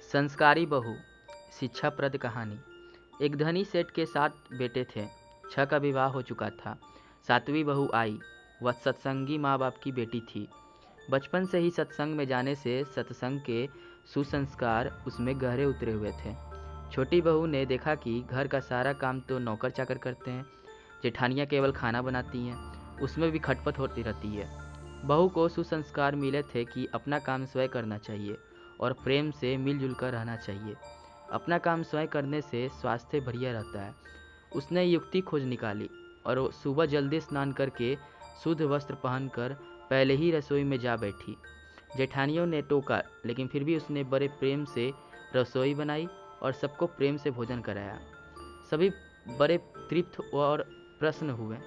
संस्कारी बहू शिक्षाप्रद कहानी। एक धनी सेठ के 7 बेटे थे। 6 का विवाह हो चुका था। 7वीं बहू आई। वह सत्संगी माँ बाप की बेटी थी। बचपन से ही सत्संग में जाने से सत्संग के सुसंस्कार उसमें गहरे उतरे हुए थे। छोटी बहू ने देखा कि घर का सारा काम तो नौकर चाकर करते हैं, जेठानियाँ केवल खाना बनाती हैं, उसमें भी खटपट होती रहती है। बहू को सुसंस्कार मिले थे कि अपना काम स्वयं करना चाहिए और प्रेम से मिलजुल कर रहना चाहिए। अपना काम स्वयं करने से स्वास्थ्य बढ़िया रहता है। उसने युक्ति खोज निकाली और सुबह जल्दी स्नान करके शुद्ध वस्त्र पहनकर पहले ही रसोई में जा बैठी। जेठानियों ने टोका, लेकिन फिर भी उसने बड़े प्रेम से रसोई बनाई और सबको प्रेम से भोजन कराया। सभी बड़े तृप्त और प्रसन्न हुए।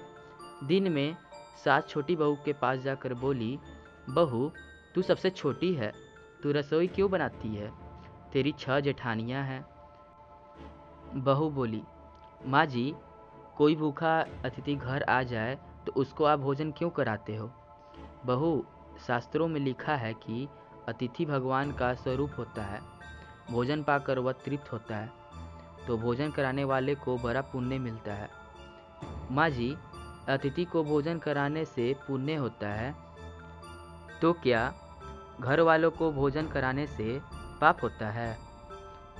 दिन में सास छोटी बहू के पास जाकर बोली, बहू, तू सबसे छोटी है, तू रसोई क्यों बनाती है? तेरी 6 जेठानियाँ हैं। बहू बोली, माँ जी, कोई भूखा अतिथि घर आ जाए तो उसको आप भोजन क्यों कराते हो? बहू, शास्त्रों में लिखा है कि अतिथि भगवान का स्वरूप होता है। भोजन पाकर वह तृप्त होता है तो भोजन कराने वाले को बड़ा पुण्य मिलता है। माँ जी, अतिथि को भोजन कराने से पुण्य होता है तो क्या घर वालों को भोजन कराने से पाप होता है?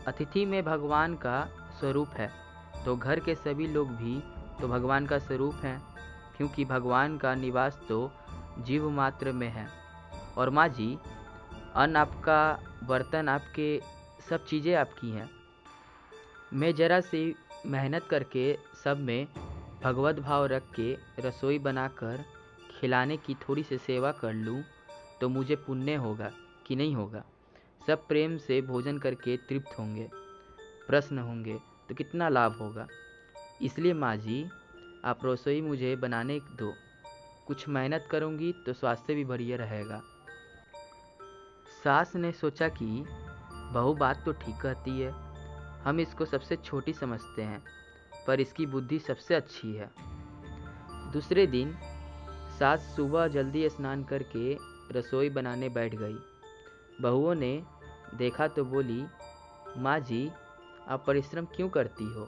अतिथि में भगवान का स्वरूप है तो घर के सभी लोग भी तो भगवान का स्वरूप हैं, क्योंकि भगवान का निवास तो जीव मात्र में है। और माँ जी, अन्न आपका, बर्तन आपके, सब चीज़ें आपकी हैं। मैं जरा सी मेहनत करके सब में भगवत भाव रख के रसोई बनाकर खिलाने की थोड़ी सी सेवा कर लूँ तो मुझे पुण्य होगा कि नहीं होगा? सब प्रेम से भोजन करके तृप्त होंगे, प्रसन्न होंगे तो कितना लाभ होगा। इसलिए माँ जी, आप रसोई मुझे बनाने दो। कुछ मेहनत करूँगी तो स्वास्थ्य भी बढ़िया रहेगा। सास ने सोचा कि बहू बात तो ठीक कहती है, हम इसको सबसे छोटी समझते हैं, पर इसकी बुद्धि सबसे अच्छी है। दूसरे दिन सास सुबह जल्दी स्नान करके रसोई बनाने बैठ गई। बहुओं ने देखा तो बोली, माँ जी, आप परिश्रम क्यों करती हो?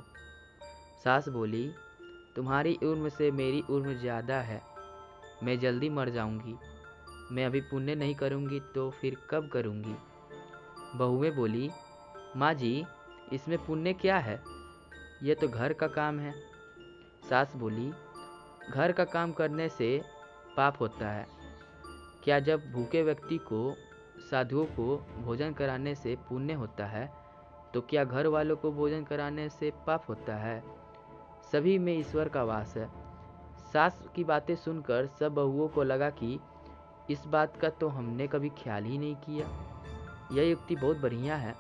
सास बोली, तुम्हारी उम्र से मेरी उम्र ज़्यादा है, मैं जल्दी मर जाऊंगी। मैं अभी पुण्य नहीं करूंगी तो फिर कब करूंगी? बहुएं बोली, माँ जी, इसमें पुण्य क्या है? यह तो घर का काम है। सास बोली, घर का काम करने से पाप होता है। क्या जब भूखे व्यक्ति को, साधुओं को भोजन कराने से पुण्य होता है तो क्या घर वालों को भोजन कराने से पाप होता है? सभी में ईश्वर का वास है। सास की बातें सुनकर सब बहुओं को लगा कि इस बात का तो हमने कभी ख्याल ही नहीं किया। यह युक्ति बहुत बढ़िया है।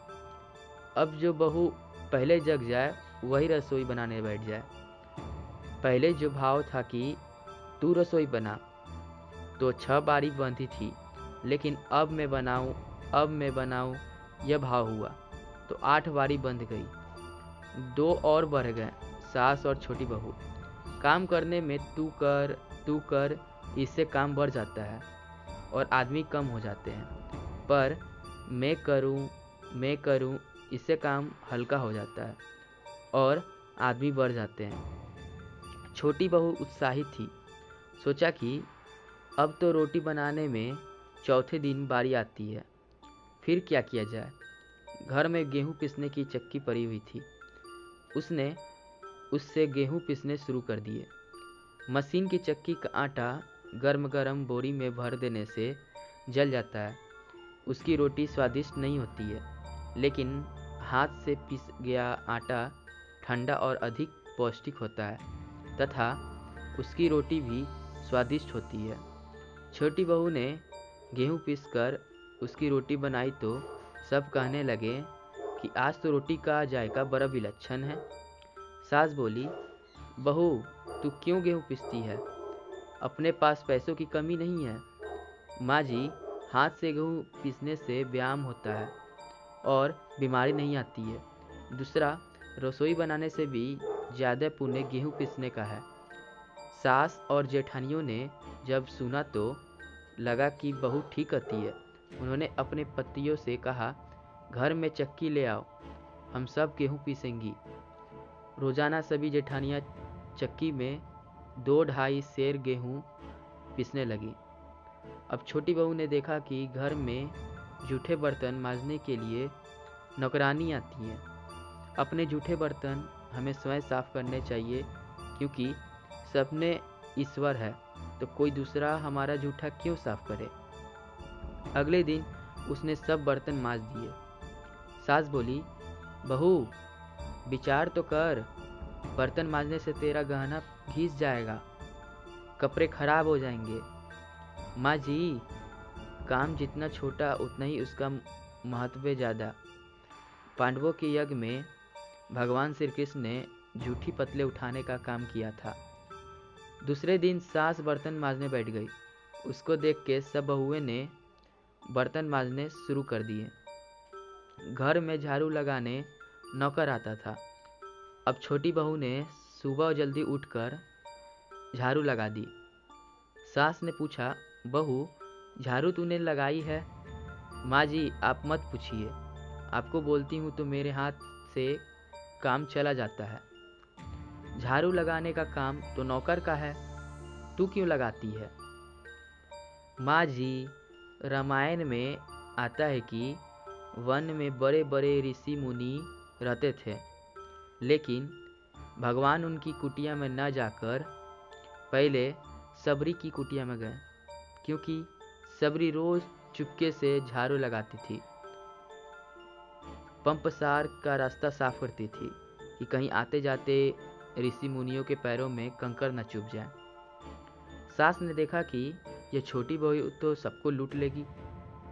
अब जो बहू पहले जग जाए वही रसोई बनाने बैठ जाए। पहले जो भाव था कि तू रसोई बना, तो 6 बारी बंधी थी, लेकिन अब मैं बनाऊं यह भाव हुआ तो 8 बारी बंध गई। 2 और बढ़ गए, सास और छोटी बहू। काम करने में तू कर, इससे काम बढ़ जाता है और आदमी कम हो जाते हैं। पर मैं करूं, इससे काम हल्का हो जाता है और आदमी बढ़ जाते हैं। छोटी बहू उत्साहित थी। सोचा कि अब तो रोटी बनाने में चौथे दिन बारी आती है, फिर क्या किया जाए। घर में गेहूं पीसने की चक्की पड़ी हुई थी। उसने उससे गेहूं पीसने शुरू कर दिए। मशीन की चक्की का आटा गर्म गर्म बोरी में भर देने से जल जाता है। उसकी रोटी स्वादिष्ट नहीं होती है, लेकिन हाथ से पीस गया आटा ठंडा और अधिक पौष्टिक होता है तथा उसकी रोटी भी स्वादिष्ट होती है। छोटी बहू ने गेहूं पीसकर उसकी रोटी बनाई तो सब कहने लगे कि आज तो रोटी का जायका बड़ा विलक्षण है। सास बोली, बहू, तू क्यों गेहूं पीसती है? अपने पास पैसों की कमी नहीं है। माँ जी, हाथ से गेहूं पीसने से व्यायाम होता है और बीमारी नहीं आती है। दूसरा, रसोई बनाने से भी ज़्यादा पुण्य गेहूं पीसने का है। सास और जेठानियों ने जब सुना तो लगा कि बहू ठीक कहती है। उन्होंने अपने पतियों से कहा, घर में चक्की ले आओ, हम सब गेहूँ पीसेंगी। रोजाना सभी जेठानियाँ चक्की में 2-2.5 सेर गेहूँ पीसने लगी। अब छोटी बहू ने देखा कि घर में जूठे बर्तन मांजने के लिए नौकरानी आती हैं। अपने जूठे बर्तन हमें स्वयं साफ करने चाहिए, क्योंकि सपने ईश्वर है, तो कोई दूसरा हमारा जूठा क्यों साफ करे। अगले दिन उसने सब बर्तन मांज दिए। सास बोली, बहू विचार तो कर, बर्तन मांजने से तेरा गहना घिस जाएगा, कपड़े खराब हो जाएंगे। माँ जी, काम जितना छोटा उतना ही उसका महत्व ज़्यादा। पांडवों के यज्ञ में भगवान श्री कृष्ण ने जूठी पतले उठाने का काम किया था। दूसरे दिन सास बर्तन मांजने बैठ गई। उसको देख के सब बहुएं ने बर्तन मांजने शुरू कर दिए। घर में झाड़ू लगाने नौकर आता था। अब छोटी बहू ने सुबह जल्दी उठकर झाड़ू लगा दी। सास ने पूछा, बहू झाड़ू तूने लगाई है? माँ जी, आप मत पूछिए, आपको बोलती हूँ तो मेरे हाथ से काम चला जाता है। झाड़ू लगाने का काम तो नौकर का है, तू क्यों लगाती है? माँ जी, रामायण में आता है कि वन में बड़े बड़े ऋषि मुनि रहते थे, लेकिन भगवान उनकी कुटिया में न जाकर पहले सबरी की कुटिया में गए, क्योंकि सबरी रोज चुपके से झाड़ू लगाती थी, पंपसार का रास्ता साफ करती थी कि कहीं आते जाते ऋषि मुनियों के पैरों में कंकड़ न चुभ जाए। सास ने देखा कि यह छोटी बहू तो सबको लूट लेगी,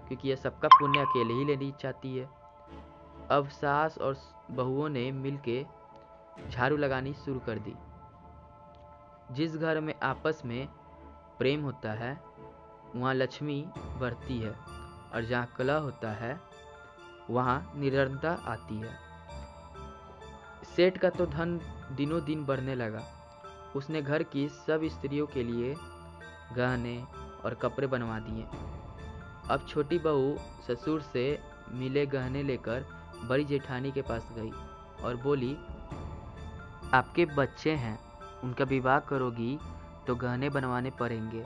क्योंकि यह सबका पुण्य अकेले ही लेनी चाहती है। अब सास और बहुओं ने मिलके झाड़ू लगानी शुरू कर दी। जिस घर में आपस में प्रेम होता है वहाँ लक्ष्मी बढ़ती है, और जहाँ कलह होता है वहाँ निरंतरता आती है। सेठ का तो धन दिनों दिन बढ़ने लगा। उसने घर की सब स्त्रियों के लिए गहने और कपड़े बनवा दिए। अब छोटी बहू ससुर से मिले गहने लेकर बड़ी जेठानी के पास गई और बोली, आपके बच्चे हैं, उनका विवाह करोगी तो गहने बनवाने पड़ेंगे।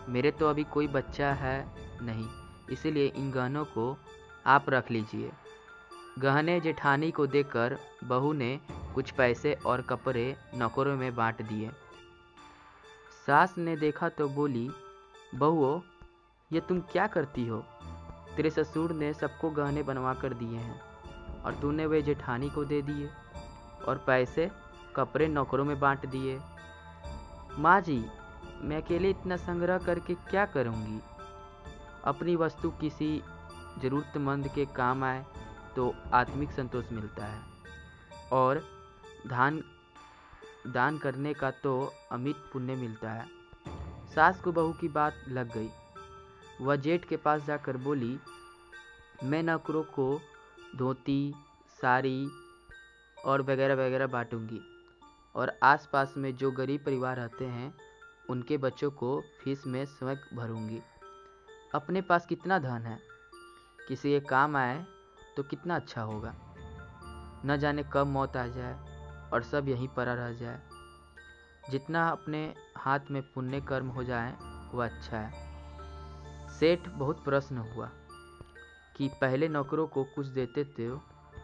मेरे तो अभी कोई बच्चा है नहीं, इसीलिए इन गहनों को आप रख लीजिए। गहने जेठानी को देकर बहू ने कुछ पैसे और कपड़े नौकरों में बांट दिए। सास ने देखा तो बोली, बहुओ ये तुम क्या करती हो? तेरे ससुर ने सबको गहने बनवा कर दिए हैं और तूने वे जेठानी को दे दिए और पैसे कपड़े नौकरों में बांट दिए। माँ जी, मैं अकेले इतना संग्रह करके क्या करूँगी? अपनी वस्तु किसी ज़रूरतमंद के काम आए तो आत्मिक संतोष मिलता है, और दान करने का तो अमित पुण्य मिलता है। सास को बहू की बात लग गई। वह जेठ के पास जाकर बोली, मैं नौकरों को धोती, साड़ी और वगैरह वगैरह बांटूंगी, और आसपास में जो गरीब परिवार रहते हैं उनके बच्चों को फीस में स्वयं भरूंगी। अपने पास कितना धन है, किसी के काम आए तो कितना अच्छा होगा। न जाने कब मौत आ जाए और सब यहीं पड़ा रह जाए। जितना अपने हाथ में पुण्य कर्म हो जाए वह अच्छा है। सेठ बहुत प्रसन्न हुआ कि पहले नौकरों को कुछ देते तो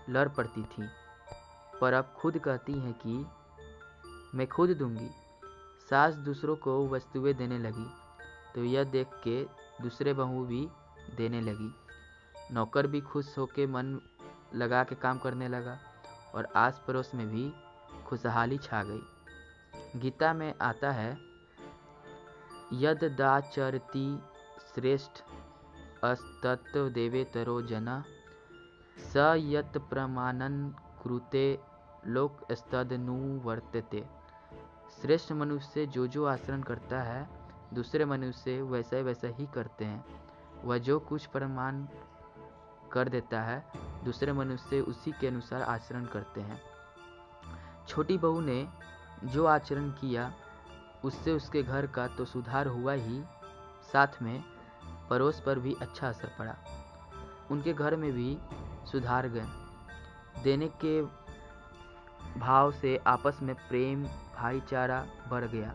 लड़ पड़ती थी, पर अब खुद कहती हैं कि मैं खुद दूंगी। सास दूसरों को वस्तुएं देने लगी तो यह देख के दूसरे बहू भी देने लगी। नौकर भी खुश होकर मन लगा के काम करने लगा और आस पड़ोस में भी खुशहाली छा गई। गीता में आता है, यद दाचरति श्रेष्ठ अस्तत्व देवेतरो जना स यत प्रमाणन कृते लोक स्तदनुवर्तते। श्रेष्ठ मनुष्य जो आचरण करता है दूसरे मनुष्य वैसा ही करते हैं। वह जो कुछ प्रमाण कर देता है दूसरे मनुष्य उसी के अनुसार आचरण करते हैं। छोटी बहू ने जो आचरण किया उससे उसके घर का तो सुधार हुआ ही, साथ में पड़ोस पर भी अच्छा असर पड़ा। उनके घर में भी सुधार गए। देने के भाव से आपस में प्रेम भाईचारा बढ़ गया।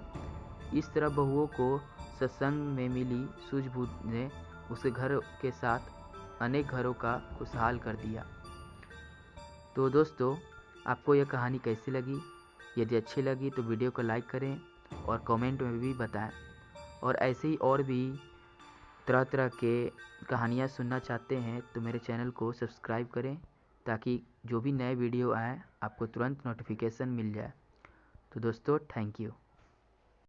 इस तरह बहुओं को सत्संग में मिली सूझबूझ ने उसके घर के साथ अनेक घरों का खुशहाल कर दिया। तो दोस्तों, आपको यह कहानी कैसी लगी? यदि अच्छी लगी तो वीडियो को लाइक करें और कमेंट में भी बताएं। और ऐसे ही और भी तरह तरह के कहानियाँ सुनना चाहते हैं तो मेरे चैनल को सब्सक्राइब करें, ताकि जो भी नए वीडियो आए आपको तुरंत नोटिफिकेशन मिल जाए। तो दोस्तों, थैंक यू।